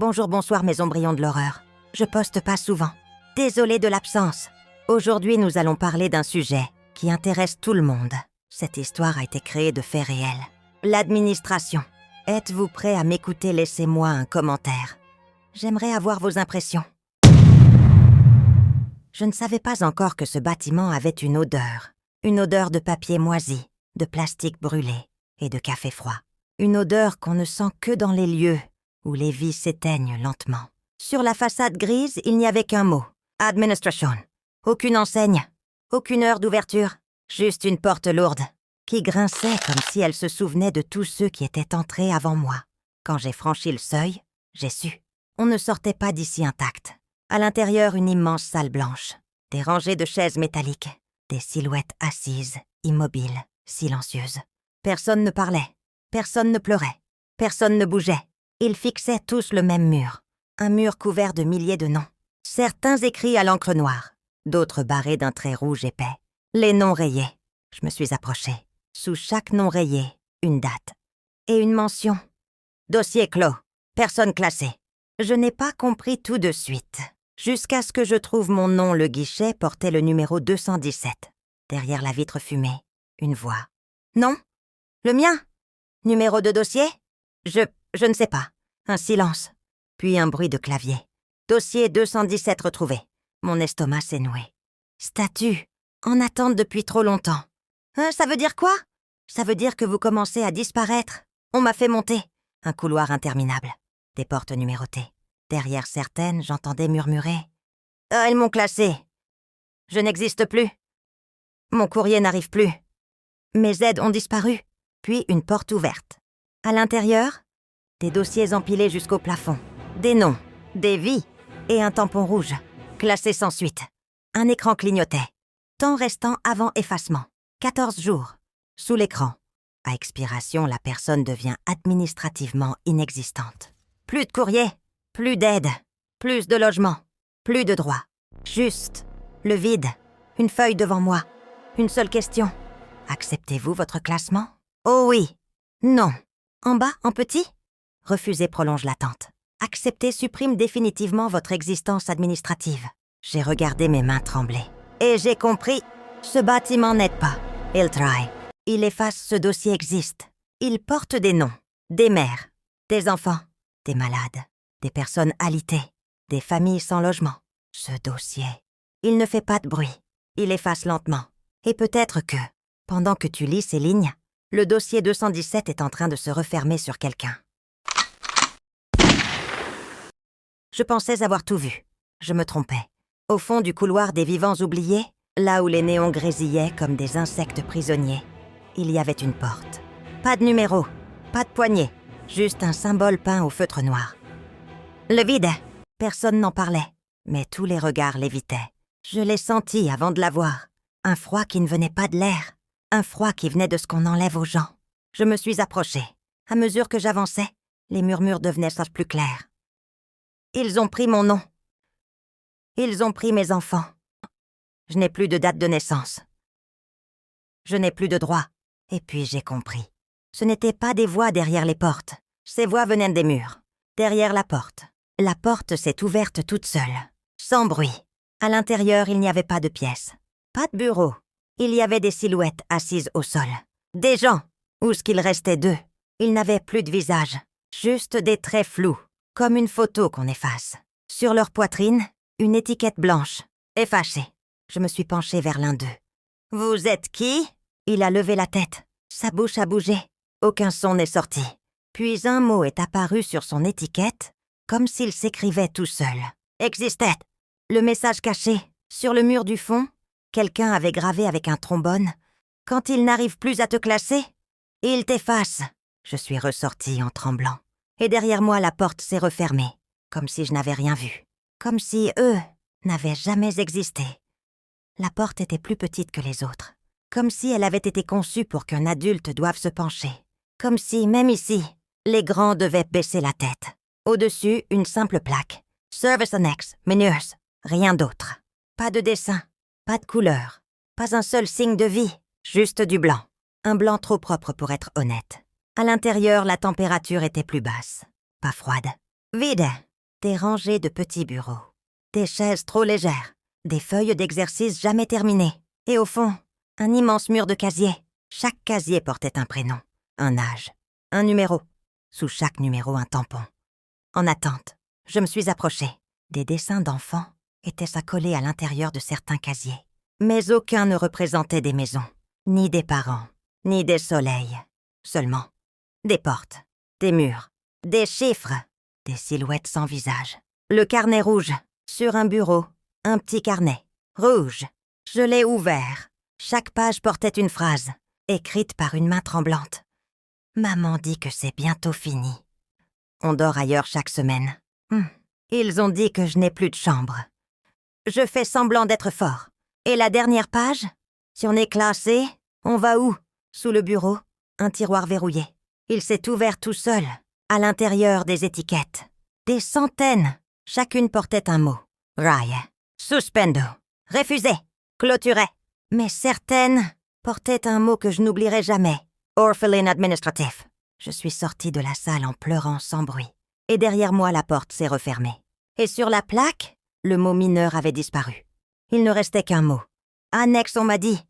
Bonjour, bonsoir mes embryons de l'horreur. Je poste pas souvent. Désolée de l'absence. Aujourd'hui, nous allons parler d'un sujet qui intéresse tout le monde. Cette histoire a été créée de faits réels. L'administration. Êtes-vous prêt à m'écouter? Laissez-moi un commentaire. J'aimerais avoir vos impressions. Je ne savais pas encore que ce bâtiment avait une odeur. Une odeur de papier moisi, de plastique brûlé et de café froid. Une odeur qu'on ne sent que dans les lieux où les vies s'éteignent lentement. Sur la façade grise, il n'y avait qu'un mot. Administration. Aucune enseigne, aucune heure d'ouverture, juste une porte lourde, qui grinçait comme si elle se souvenait de tous ceux qui étaient entrés avant moi. Quand j'ai franchi le seuil, j'ai su. On ne sortait pas d'ici intact. À l'intérieur, une immense salle blanche, des rangées de chaises métalliques, des silhouettes assises, immobiles, silencieuses. Personne ne parlait, personne ne pleurait, personne ne bougeait. Ils fixaient tous le même mur, un mur couvert de milliers de noms. Certains écrits à l'encre noire, d'autres barrés d'un trait rouge épais. Les noms rayés. Je me suis approchée. Sous chaque nom rayé, une date. Et une mention. Dossier clos. Personne classée. Je n'ai pas compris tout de suite. Jusqu'à ce que je trouve mon nom, le guichet portait le numéro 217. Derrière la vitre fumée, une voix. Non? Le mien? Numéro de dossier? Je ne sais pas. Un silence. Puis un bruit de clavier. Dossier 217 retrouvé. Mon estomac s'est noué. Statut. En attente depuis trop longtemps. Ça veut dire quoi? Ça veut dire que vous commencez à disparaître. On m'a fait monter. Un couloir interminable. Des portes numérotées. Derrière certaines, j'entendais murmurer. Ils m'ont classé. Je n'existe plus. Mon courrier n'arrive plus. Mes aides ont disparu. Puis une porte ouverte. À l'intérieur, des dossiers empilés jusqu'au plafond. Des noms, des vies et un tampon rouge. Classé sans suite. Un écran clignotait. Temps restant avant effacement. 14 jours. Sous l'écran. À expiration, la personne devient administrativement inexistante. Plus de courrier, plus d'aide, plus de logement, plus de droits. Juste le vide. Une feuille devant moi. Une seule question. Acceptez-vous votre classement? Oh oui. Non. En bas, en petit? Refuser prolonge l'attente. Accepter supprime définitivement votre existence administrative. J'ai regardé mes mains trembler. Et j'ai compris, ce bâtiment n'aide pas. Il try. Il efface ce dossier existe. Il porte des noms, des mères, des enfants, des malades, des personnes alitées, des familles sans logement. Ce dossier, il ne fait pas de bruit. Il efface lentement. Et peut-être que, pendant que tu lis ces lignes, le dossier 217 est en train de se refermer sur quelqu'un. Je pensais avoir tout vu. Je me trompais. Au fond du couloir des vivants oubliés, là où les néons grésillaient comme des insectes prisonniers, il y avait une porte. Pas de numéro, pas de poignée, juste un symbole peint au feutre noir. Le vide. Personne n'en parlait, mais tous les regards l'évitaient. Je l'ai senti avant de la voir. Un froid qui ne venait pas de l'air. Un froid qui venait de ce qu'on enlève aux gens. Je me suis approchée. À mesure que j'avançais, les murmures devenaient plus clairs. Ils ont pris mon nom. Ils ont pris mes enfants. Je n'ai plus de date de naissance. Je n'ai plus de droits. Et puis j'ai compris. Ce n'étaient pas des voix derrière les portes. Ces voix venaient des murs. Derrière la porte. La porte s'est ouverte toute seule. Sans bruit. À l'intérieur, il n'y avait pas de pièce. Pas de bureau. Il y avait des silhouettes assises au sol. Des gens. Où ce qu'il restait d'eux. Ils n'avaient plus de visage. Juste des traits flous. Comme une photo qu'on efface. Sur leur poitrine, une étiquette blanche, effacée. Je me suis penchée vers l'un d'eux. « Vous êtes qui ?» Il a levé la tête. Sa bouche a bougé. Aucun son n'est sorti. Puis un mot est apparu sur son étiquette, comme s'il s'écrivait tout seul. « Existed !» Le message caché, sur le mur du fond, quelqu'un avait gravé avec un trombone. « Quand il n'arrive plus à te classer, il t'efface !» Je suis ressortie en tremblant. Et derrière moi, la porte s'est refermée, comme si je n'avais rien vu. Comme si eux n'avaient jamais existé. La porte était plus petite que les autres. Comme si elle avait été conçue pour qu'un adulte doive se pencher. Comme si, même ici, les grands devaient baisser la tête. Au-dessus, une simple plaque. Service Annex, Menus. Rien d'autre. Pas de dessin, pas de couleur, pas un seul signe de vie, juste du blanc. Un blanc trop propre pour être honnête. À l'intérieur, la température était plus basse. Pas froide. Vide. Des rangées de petits bureaux. Des chaises trop légères. Des feuilles d'exercice jamais terminées. Et au fond, un immense mur de casiers. Chaque casier portait un prénom, un âge, un numéro. Sous chaque numéro, un tampon. En attente, je me suis approchée. Des dessins d'enfants étaient accolés à l'intérieur de certains casiers. Mais aucun ne représentait des maisons, ni des parents, ni des soleils. Seulement des portes, des murs, des chiffres, des silhouettes sans visage. Le carnet rouge, sur un bureau, un petit carnet, rouge. Je l'ai ouvert. Chaque page portait une phrase, écrite par une main tremblante. Maman dit que c'est bientôt fini. On dort ailleurs chaque semaine. Ils ont dit que je n'ai plus de chambre. Je fais semblant d'être fort. Et la dernière page? Si on est classé, on va où? Sous le bureau, un tiroir verrouillé. Il s'est ouvert tout seul, à l'intérieur des étiquettes. Des centaines, chacune portait un mot. Raille, suspendo, refusé, clôturé. Mais certaines portaient un mot que je n'oublierai jamais. Orphelin administratif. Je suis sortie de la salle en pleurant sans bruit. Et derrière moi, la porte s'est refermée. Et sur la plaque, le mot mineur avait disparu. Il ne restait qu'un mot. Annexe, on m'a dit.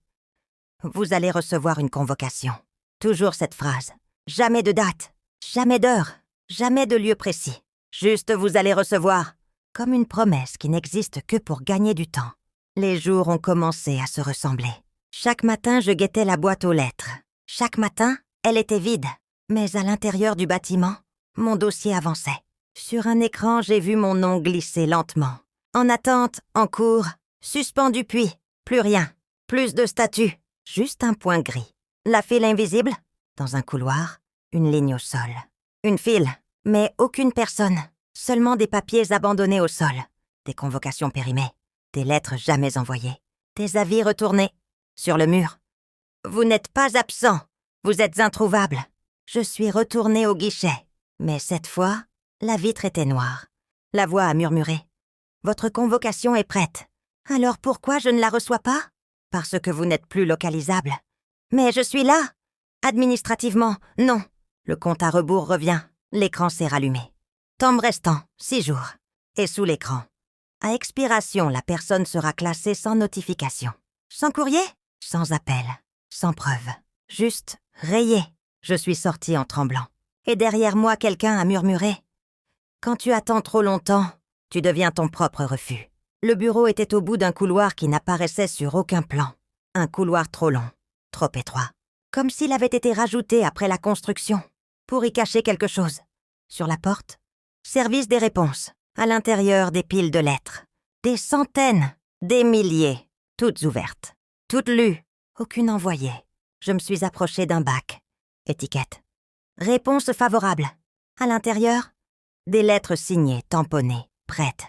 Vous allez recevoir une convocation. Toujours cette phrase. Jamais de date, jamais d'heure, jamais de lieu précis. Juste vous allez recevoir. Comme une promesse qui n'existe que pour gagner du temps. Les jours ont commencé à se ressembler. Chaque matin, je guettais la boîte aux lettres. Chaque matin, elle était vide. Mais à l'intérieur du bâtiment, mon dossier avançait. Sur un écran, j'ai vu mon nom glisser lentement. En attente, en cours, suspendu puis, plus rien. Plus de statuts, juste un point gris. La file invisible, dans un couloir, une ligne au sol. Une file, mais aucune personne. Seulement des papiers abandonnés au sol. Des convocations périmées. Des lettres jamais envoyées. Des avis retournés. Sur le mur. Vous n'êtes pas absent. Vous êtes introuvable. Je suis retournée au guichet. Mais cette fois, la vitre était noire. La voix a murmuré. Votre convocation est prête. Alors pourquoi je ne la reçois pas? Parce que vous n'êtes plus localisable. Mais je suis là. Administrativement, non. Le compte à rebours revient. L'écran s'est rallumé. Temps restant, 6 jours. Et sous l'écran. À expiration, la personne sera classée sans notification. Sans courrier? Sans appel. Sans preuve. Juste rayé. Je suis sortie en tremblant. Et derrière moi, quelqu'un a murmuré. Quand tu attends trop longtemps, tu deviens ton propre refus. Le bureau était au bout d'un couloir qui n'apparaissait sur aucun plan. Un couloir trop long, trop étroit. Comme s'il avait été rajouté après la construction, pour y cacher quelque chose. Sur la porte, service des réponses. À l'intérieur, des piles de lettres. Des centaines, des milliers, toutes ouvertes. Toutes lues, aucune envoyée. Je me suis approchée d'un bac. Étiquette. Réponse favorable. À l'intérieur, des lettres signées, tamponnées, prêtes.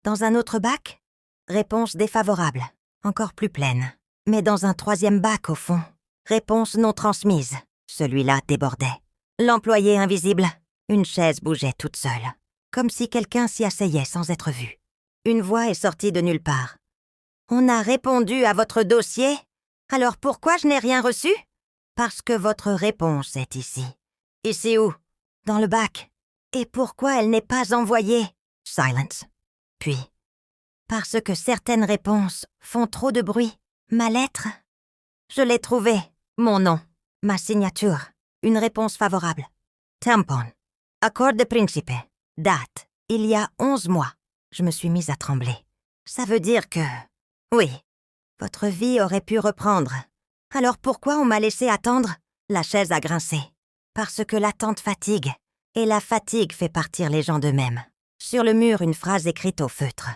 Dans un autre bac, réponse défavorable, encore plus pleine. Mais dans un troisième bac, au fond, réponse non transmise. Celui-là débordait. L'employé invisible. Une chaise bougeait toute seule, comme si quelqu'un s'y asseyait sans être vu. Une voix est sortie de nulle part. « On a répondu à votre dossier? Alors pourquoi je n'ai rien reçu? » « Parce que votre réponse est ici. »« Ici où? »« Dans le bac. »« Et pourquoi elle n'est pas envoyée? » Silence. Puis, « Parce que certaines réponses font trop de bruit. Ma lettre? Je l'ai trouvée. Mon nom. Ma signature. Une réponse favorable. Tampon. Accord de principe. Date. Il y a 11 mois. Je me suis mise à trembler. Ça veut dire que... Oui, votre vie aurait pu reprendre. Alors pourquoi on m'a laissé attendre? La chaise a grincé. Parce que l'attente fatigue. Et la fatigue fait partir les gens d'eux-mêmes. Sur le mur, une phrase écrite au feutre.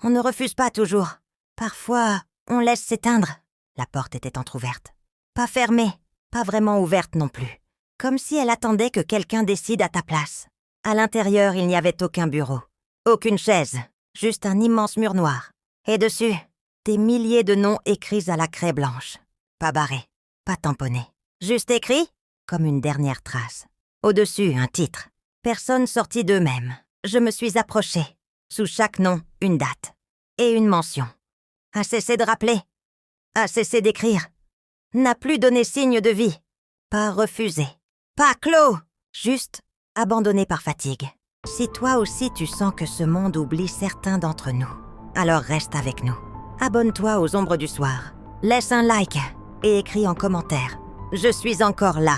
On ne refuse pas toujours. Parfois, on laisse s'éteindre. La porte était entr'ouverte. Pas fermée, pas vraiment ouverte non plus. Comme si elle attendait que quelqu'un décide à ta place. À l'intérieur, il n'y avait aucun bureau. Aucune chaise. Juste un immense mur noir. Et dessus, des milliers de noms écrits à la craie blanche. Pas barrés, pas tamponnés. Juste écrits, comme une dernière trace. Au-dessus, un titre. Personne sorti d'eux-mêmes. Je me suis approchée. Sous chaque nom, une date. Et une mention. A cessé de rappeler. A cessé d'écrire. N'a plus donné signe de vie. Pas refusé. Pas clos. Juste abandonné par fatigue. Si toi aussi tu sens que ce monde oublie certains d'entre nous, alors reste avec nous. Abonne-toi aux Ombres du Soir, laisse un like et écris en commentaire « Je suis encore là ».